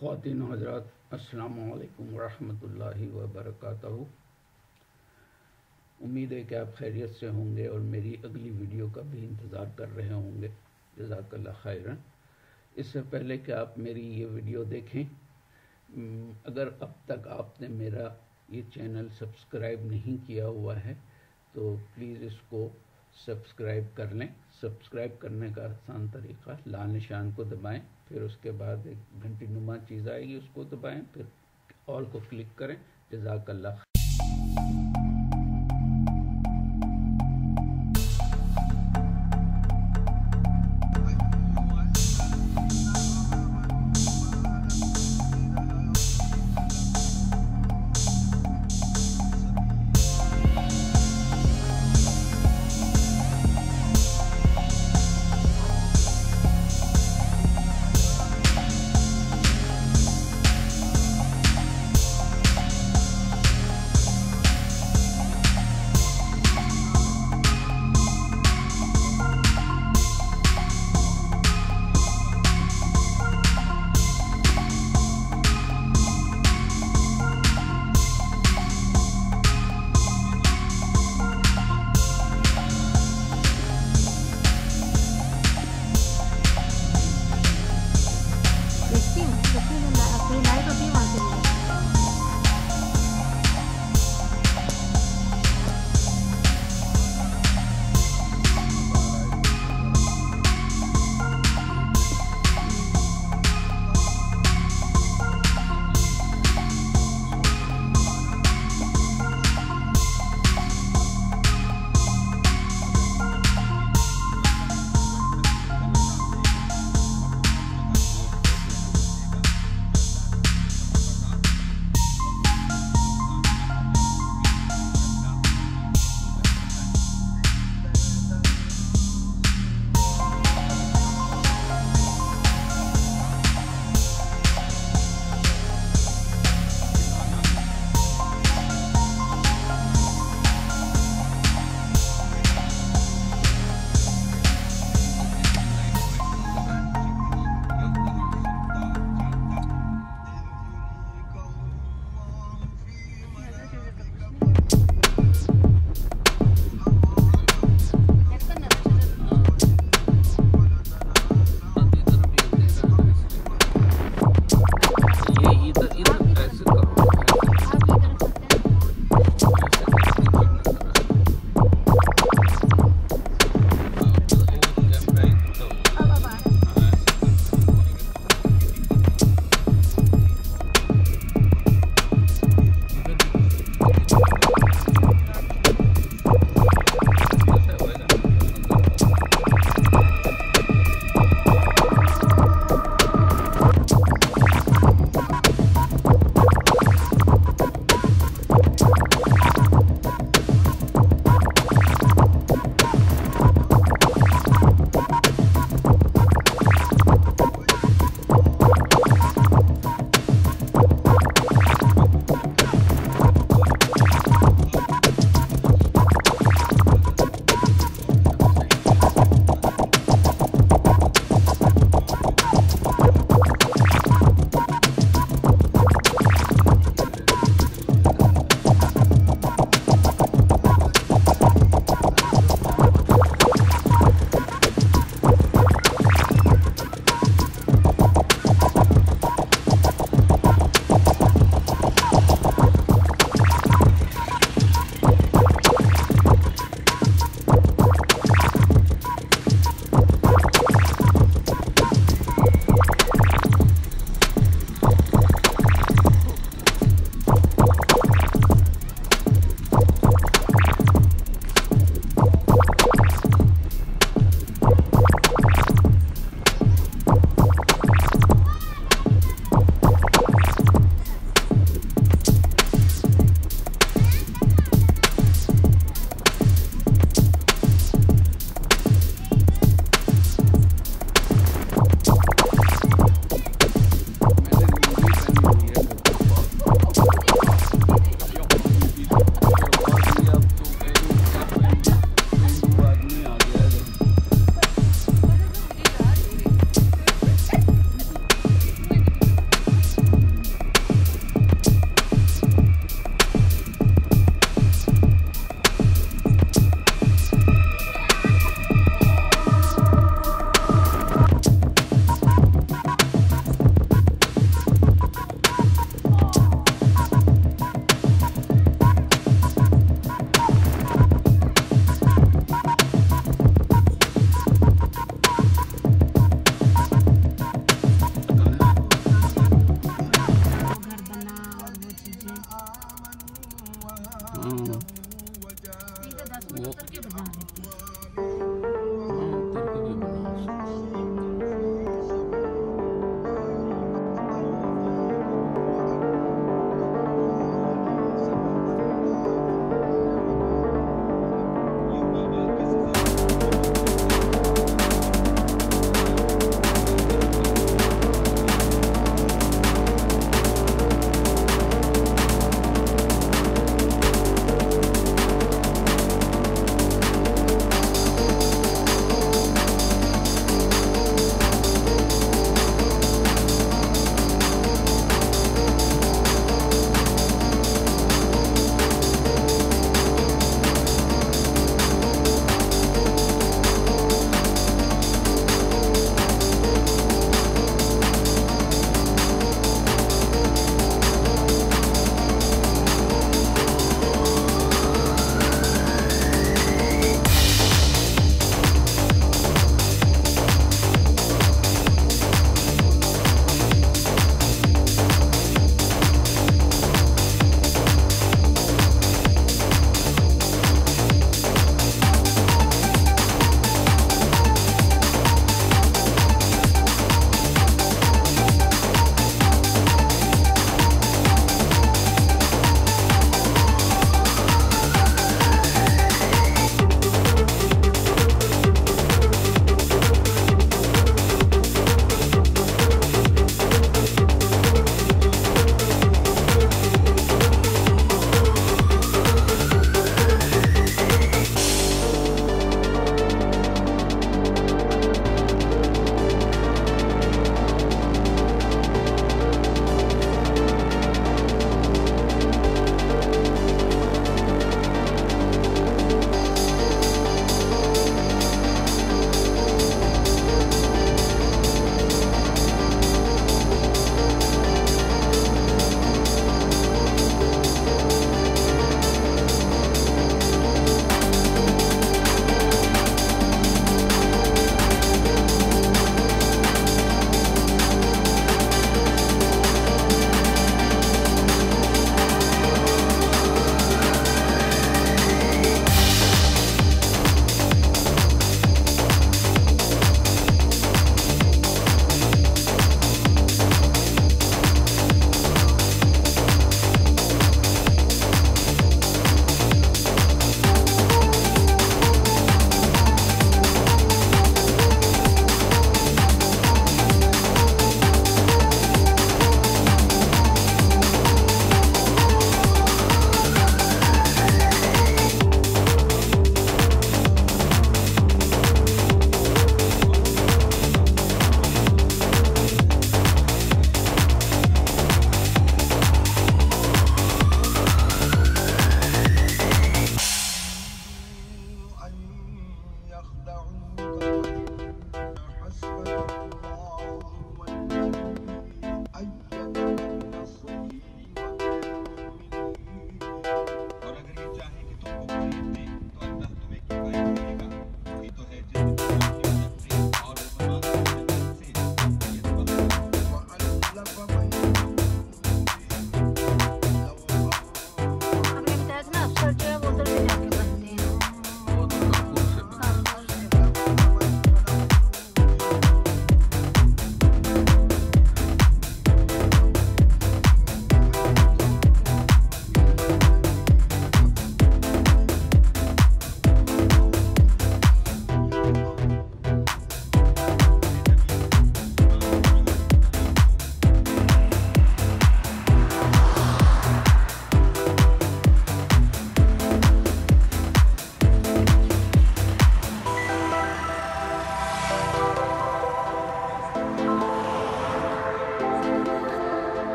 ख़वातीन व हज़रात, अस्सलामु अलैकुम वरहमतुल्लाहि व बरकातहू। उम्मीद है कि आप खैरियत से होंगे और मेरी अगली वीडियो का भी इंतज़ार कर रहे होंगे। जज़ाकल्लाह खैरन। इससे पहले कि आप मेरी ये वीडियो देखें, अगर अब तक आपने मेरा ये चैनल सब्सक्राइब नहीं किया हुआ है तो प्लीज़ इसको सब्सक्राइब कर लें। सब्सक्राइब करने का आसान तरीक़ा, लाल निशान को दबाएं, फिर उसके बाद एक घंटी नुमा चीज़ आएगी, उसको दबाएं, फिर ऑल को क्लिक करें। जज़ाकल्लाह।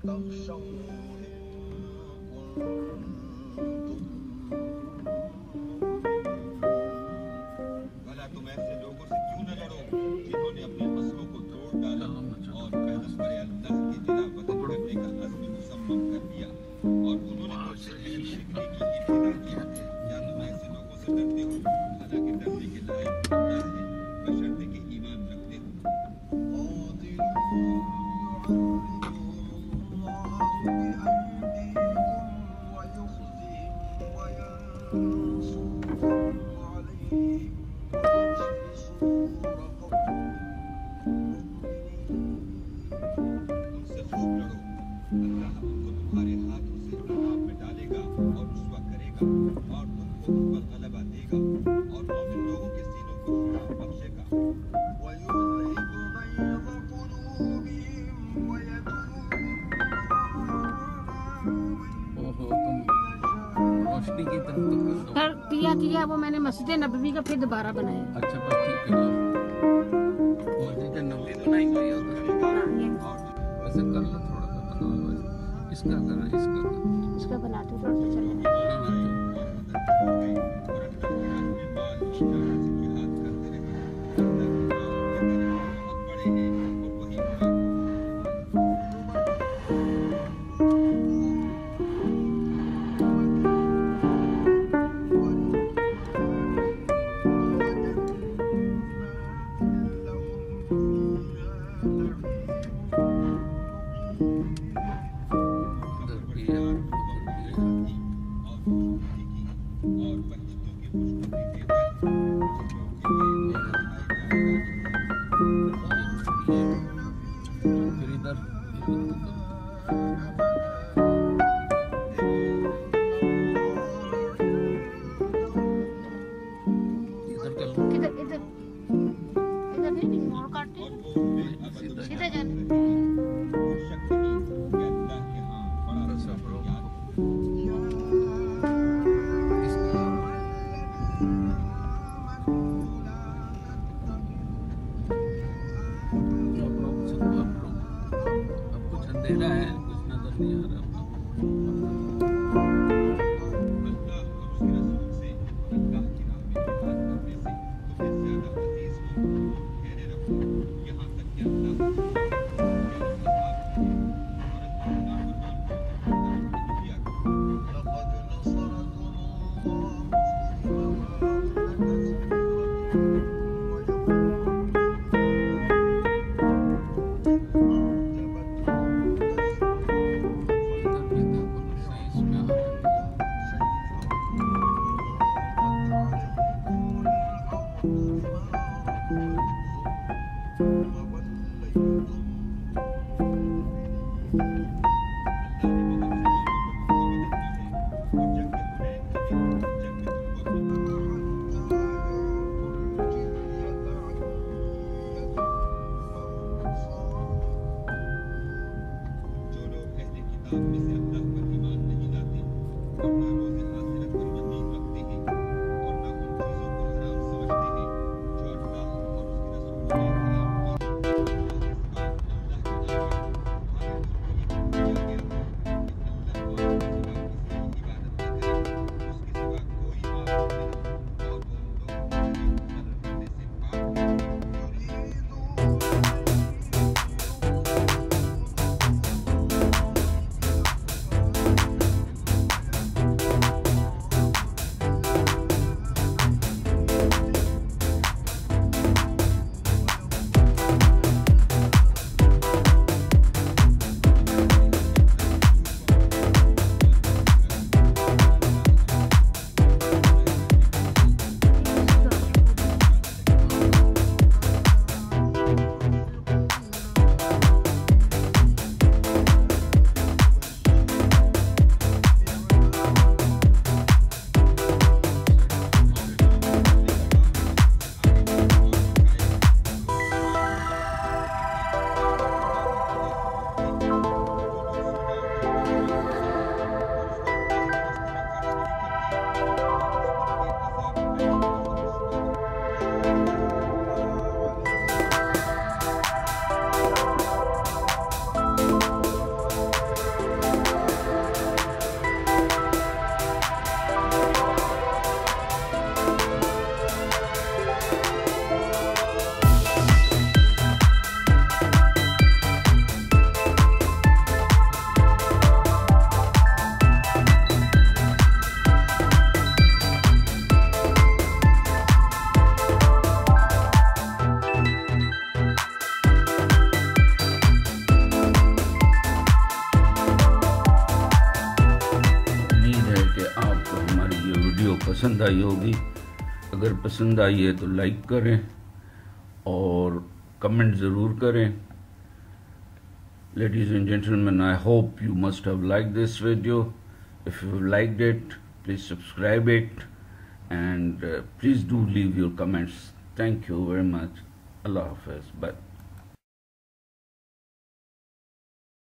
भला तुम ऐसे लोगों से क्यों न लड़ो जिन्होंने अपने मसलों को तोड़ डाला और पैगंबर अल्लाह की जिला वतन करने का अज़्म मुसम्मम कर दिया और उन्होंने तुमसे इल्म सीखने की इब्तिदा की। क्या तुम ऐसे लोगों से डरते हो? हालांकि डरने के लायक अल्लाह है बशर्ते कि ईमान रखते हो। उनसे खूब लड़ो, अल्लाह उनको तुम्हारे हाथों से अज़ाब में डालेगा और रुस्वा करेगा और तुमको उन पर गलबा देगा और मोमिन लोगों के सीनों को शुरा बख्शेगा। ओहो, तुम रोशनी की तरफ तो सर किया वो मैंने मस्जिद नबवी का फिर दोबारा बनाया। अच्छा बस ठीक है। मस्जिद नबवी बनाई हुई है उधर। वैसे कर लो थोड़ा सा बना लो, इसका करना इसका बनाते थोड़ा सा चलेगा। अंधेरा है, कुछ नजर नहीं आ रहा। पसंद आई होगी। अगर पसंद आई है तो लाइक करें और कमेंट ज़रूर करें। Ladies and gentlemen, I hope you must have liked this video. If you liked it, please subscribe it and please do leave your comments. Thank you very much. Allah Hafiz. Bye.